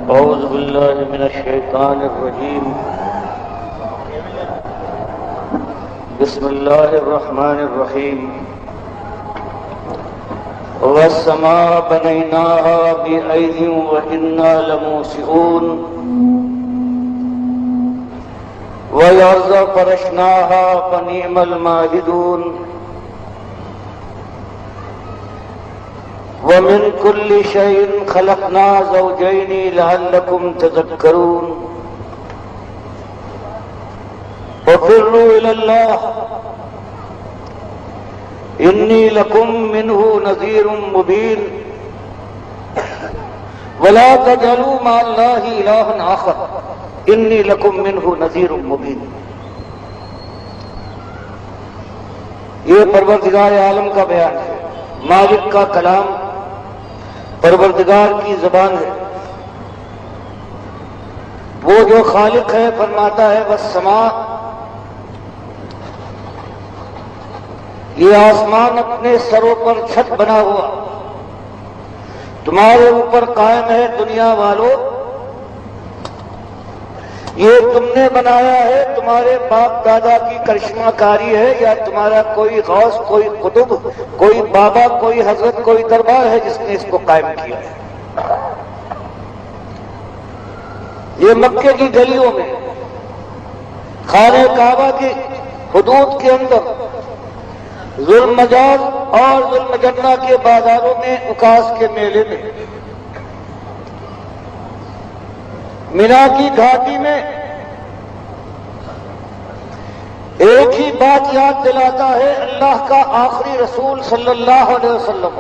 أعوذ بالله من الشيطان الرجيم. بسم الله الرحمن الرحيم. والسماء بنيناها بأيد وإنا لموسعون والأرض فرشناها فنعم الماهدون ومن كل شيء خلقنا زوجين لعلكم تذكرون وفروا إلى الله إني لكم منه نذير مبين ولا تجعلوا مع الله إلها آخر إني لكم منه نذير مبين. یہ پروردگار عالم کا بیان ہے، مالک کا کلام، پروردگار کی زبان ہے. وہ جو خالق ہے فرماتا ہے والسماء، یہ آسمان اپنے سروں پر چھت بنا ہوا تمہارے اوپر قائم ہے. دنیا والوں، یہ تم نے بنایا ہے، تمہارے باپ دادا کی کرشمہ کاری ہے، یا تمہارا کوئی غوث، کوئی قطب، کوئی بابا، کوئی حضرت، کوئی دربار ہے جس نے اس کو قائم کیا ہے؟ یہ مکے کی گلیوں میں، خانہ کعبہ کی حدود کے اندر، ظلم مجاز اور ظلم جنہ کے بازاروں میں، عکاس کے میلے میں، مینا کی گھاٹی میں ایک ہی بات یاد دلاتا ہے اللہ کا آخری رسول صلی اللہ علیہ وسلم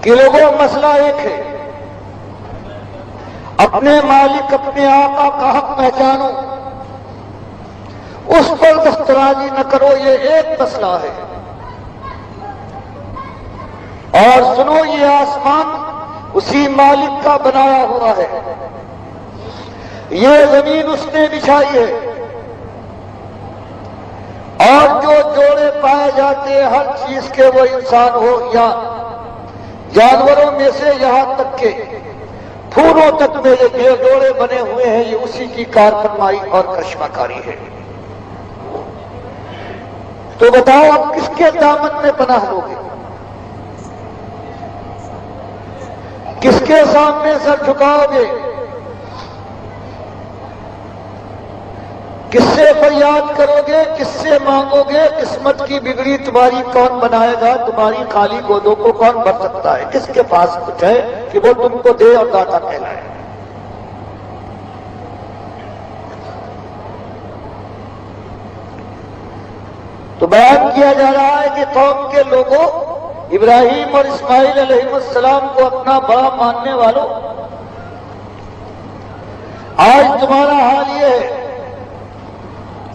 کہ لوگوں مسئلہ ایک ہے، اپنے مالک، اپنے آقا کا حق پہچانو، اس پر دسترازی نہ کرو، یہ ایک مسئلہ ہے. اور سنو، یہ آسمان اسی مالک کا بنایا ہوا ہے، یہ زمین اس نے بچھائی ہے، اور جو جوڑے پائے جاتے ہیں ہر چیز کے، وہ انسان ہو یا جانوروں میں سے یہاں تک کہ پھولوں تک میں جو جوڑے بنے ہوئے ہیں، یہ اسی کی کار فرمائی اور کرشمہ کاری ہے. تو بتاؤ اب کس کے دامن میں پناہ لوگے؟ کس کے سامنے سر جھکاؤ گے؟ کس سے فریاد کرو گے؟ کس سے مانگو گے؟ قسمت کی بگڑی تمہاری کون بنائے گا؟ تمہاری خالی گودوں کو کون بھر سکتا ہے؟ کس کے پاس کچھ ہے کہ وہ تم کو دے اور داتا کہلائے؟ تو بیان کیا جا رہا ہے کہ قوم کے لوگوں، ابراہیم اور اسماعیل علیہ السلام کو اپنا بڑا ماننے والوں، آج تمہارا حال یہ ہے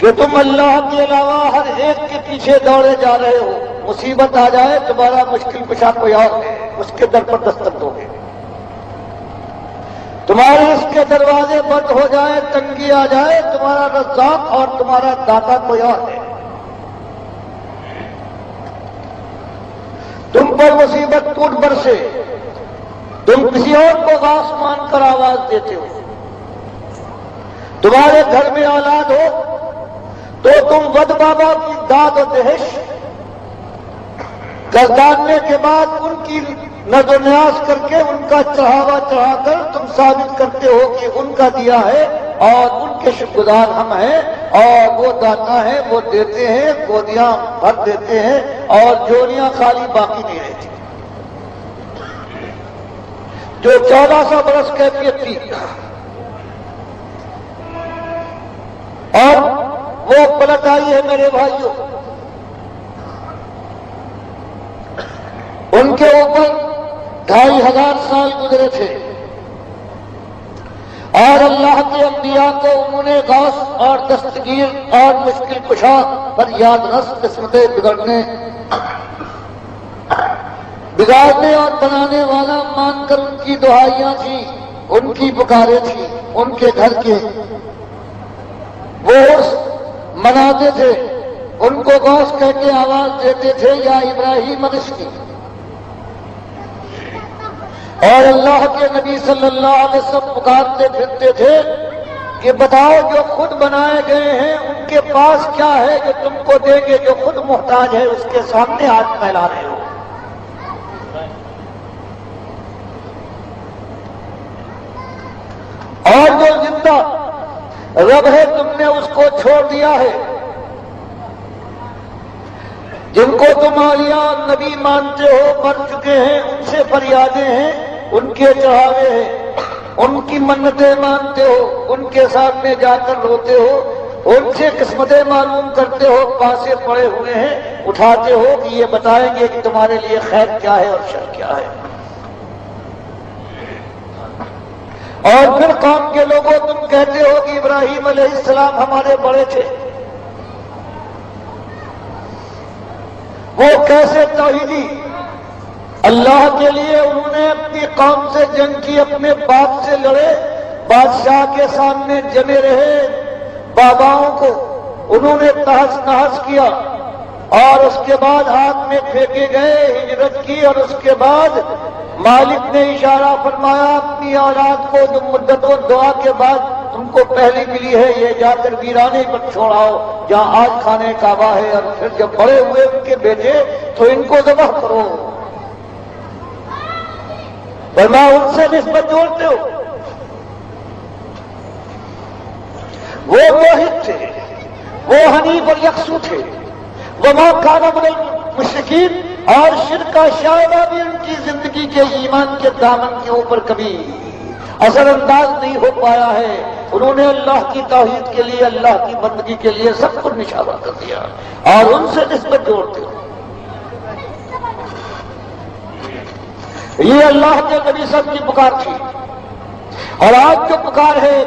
کہ تم اللہ کے علاوہ ہر ایک کے پیچھے دوڑے جا رہے ہو. مصیبت آ جائے تمہارا مشکل کشا کوئی اور ہے، اس کے در پر دستک دو گے. تمہارے اس کے دروازے بند ہو جائے، تنگی آ جائے، تمہارا رزاق اور تمہارا داتا کوئی اور ہے. تم پر مصیبت ٹوٹ برسے، تم کسی اور کو غاص مان کر آواز دیتے ہو. تمہارے گھر میں اولاد ہو تو تم ود بابا کی داد و دہش گرداننے کے بعد ان کی نظر و نیاز کر کے، ان کا چڑھاوا چڑھا کر تم ثابت کرتے ہو کہ ان کا دیا ہے اور ان کے شکر گزار ہم ہیں، اور وہ داتا ہے، وہ دیتے ہیں، گودیاں بھر دیتے ہیں اور جوڑیاں خالی باقی نہیں رہتی. جو 1400 برس کیفیت تھی اور وہ پلٹ آئی ہے میرے بھائیوں. ان کے اوپر 2500 سال گزرے تھے، اور اللہ کے انبیاء کو انہوں نے غوث اور دستگیر اور مشکل کشا پر یاد رس قسمتیں بگاڑنے اور بنانے والا مان کر ان کی دعائیاں تھیں، ان کی پکاریں تھیں. ان کے گھر کے وہ مناتے تھے، ان کو غوث کہہ کے آواز دیتے تھے، یا ابراہیم رزقی. اور اللہ کے نبی صلی اللہ علیہ وسلم پکارتے پھرتے تھے کہ بتاؤ جو خود بنائے گئے ہیں ان کے پاس کیا ہے جو تم کو دیں گے، جو خود محتاج ہے اس کے سامنے ہاتھ پھیلا رہے ہو۔ اور جو زندہ رب ہے تم نے اس کو چھوڑ دیا ہے، جن کو تم اولیاء اور نبی مانتے ہو مر چکے ہیں، ان سے فریادیں ہیں، ان کے چڑھاوے ہیں، ان کی منتیں مانتے ہو، ان کے سامنے جا کر روتے ہو، ان سے قسمتیں معلوم کرتے ہو، پاسے پڑے ہوئے ہیں اٹھاتے ہو کہ یہ بتائیں گے کہ تمہارے لیے خیر کیا ہے اور شر کیا ہے۔ اور پھر قوم کے لوگوں تم کہتے ہو کہ ابراہیم علیہ السلام ہمارے بڑے تھے، وہ کیسے توحیدی اللہ کے لیے انہوں نے اپنی قوم سے جنگ کی، اپنے باپ سے لڑے، بادشاہ کے سامنے جمے رہے، باباؤں کو انہوں نے تحس نحس کیا، اور اس کے بعد آگ میں پھینکے گئے، ہجرت کی، اور اس کے بعد مالک نے اشارہ فرمایا اپنی اولاد کو جو مدتوں دعا کے بعد تم کو پہلی ملی ہے یہ جا کر ویرانے پر چھوڑاؤ جہاں آج خانے کعبہ ہے، اور پھر جب بڑے ہوئے ان کے بیٹے تو ان کو ذبح کرو۔ فرمایا ان سے نسبت جوڑتے ہو، وہ موحد تھے، وہ حنیف اور یکسو تھے، وما کان من المشرکین، اور شرک کا شائبہ بھی ان کی زندگی کے ایمان کے دامن کے اوپر کبھی اثر انداز نہیں ہو پایا ہے۔ انہوں نے اللہ کی توحید کے لیے، اللہ کی بندگی کے لیے سب کو نشانہ کر دیا، اور ان سے نسبت جوڑتے ہو۔ یہ اللہ کے نبی صلی اللہ علیہ وسلم کی پکار تھی، اور آج جو پکار ہے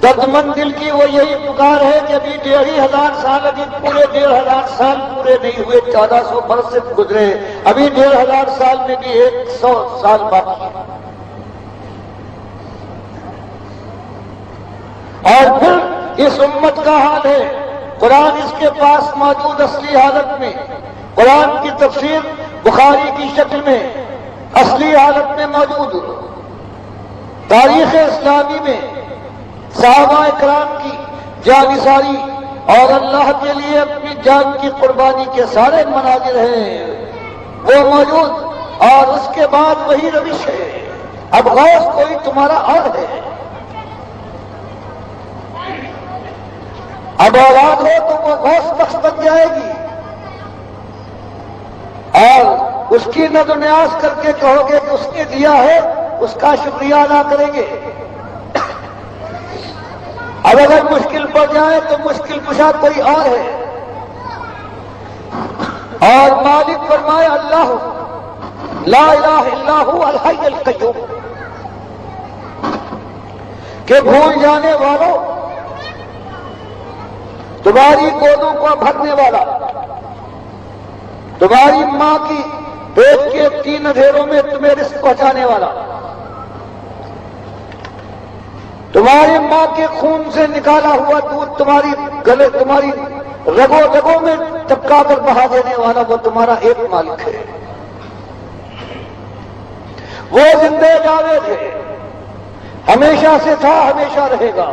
دردمند دل کی وہ یہی پکار ہے کہ ابھی 1500 سال، ابھی پورے 1500 سال پورے نہیں ہوئے، 1400 برس سے گزرے، ابھی 1500 سال میں بھی 100 سال باقی ہے۔ اور پھر اس امت کا حال ہے، قرآن اس کے پاس موجود اصلی حالت میں، قرآن کی تفسیر بخاری کی شکل میں اصلی حالت میں موجود، تاریخ اسلامی میں صحابہ اکرام کی جانثاری اور اللہ کے لیے اپنی جان کی قربانی کے سارے مناظر ہیں وہ موجود، اور اس کے بعد وہی روش ہے۔ اب غوث کوئی تمہارا اور ہے، اب اولاد ہو تو وہ غوث بخش بن جائے گی، اور اس کی نظر و نیاز کر کے کہو گے کہ اس نے دیا ہے، اس کا شکریہ ادا کریں گے۔ اب اگر مشکل پڑ جائے تو مشکل کشا کوئی اور ہے، اور مالک فرمائے اللہ لا الہ الا هو الحی القیوم، کہ بھول جانے والوں، تمہاری گودوں کو بھرنے والا، تمہاری ماں کی پیٹ کے 3 اندھیروں میں تمہیں رزق پہنچانے والا، تمہاری ماں کے خون سے نکالا ہوا دودھ تمہاری گلے، تمہاری رگوں رگوں میں ٹپکا کر بہا دینے والا، وہ تمہارا ایک مالک ہے، وہ زندہ جاوید ہے، ہمیشہ سے تھا، ہمیشہ رہے گا۔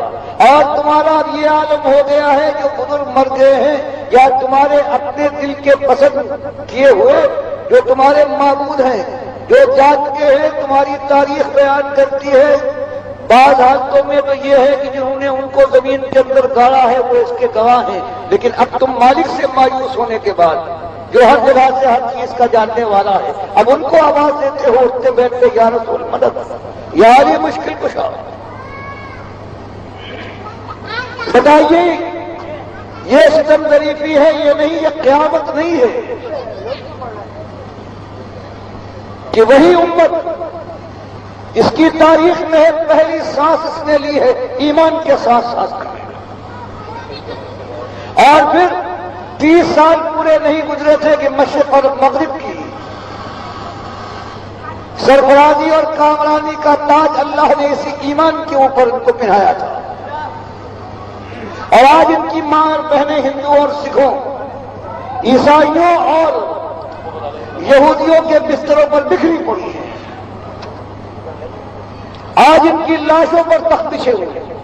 اور تمہارا یہ عالم ہو گیا ہے جو بزرگ مر گئے ہیں یا تمہارے اپنے دل کے پسند کیے ہوئے جو تمہارے معبود ہیں، جو جا چکے ہیں، تمہاری تاریخ بیان کرتی ہے۔ بعض حالتوں میں تو یہ ہے کہ جنہوں نے ان کو زمین کے اندر گاڑا ہے وہ اس کے گواہ ہیں، لیکن اب تم مالک سے مایوس ہونے کے بعد جو ہر جگہ سے ہر چیز کا جاننے والا ہے، اب ان کو آواز دیتے ہو، اٹھتے بیٹھتے یا رسول مدد، یار یہ مشکل کشا۔ بتائیے یہ ستم ظریفی ہے، یہ نہیں، یہ قیامت نہیں ہے کہ وہی امت اس کی تاریخ میں پہلی سانس اس نے لی ہے ایمان کے ساتھ ساتھ کرنے، اور پھر 30 سال پورے نہیں گزرے تھے کہ مشرق اور مغرب کی سرفرازی اور کامرانی کا تاج اللہ نے اسی ایمان کے اوپر ان کو پہنایا تھا، اور آج ان کی ماں اور بہنیں ہندوؤں اور سکھوں، عیسائیوں اور یہودیوں کے بستروں پر بکھری پڑی ہیں۔ آج ان کی لاشوں پر تخت بچھے ہوئے ہیں،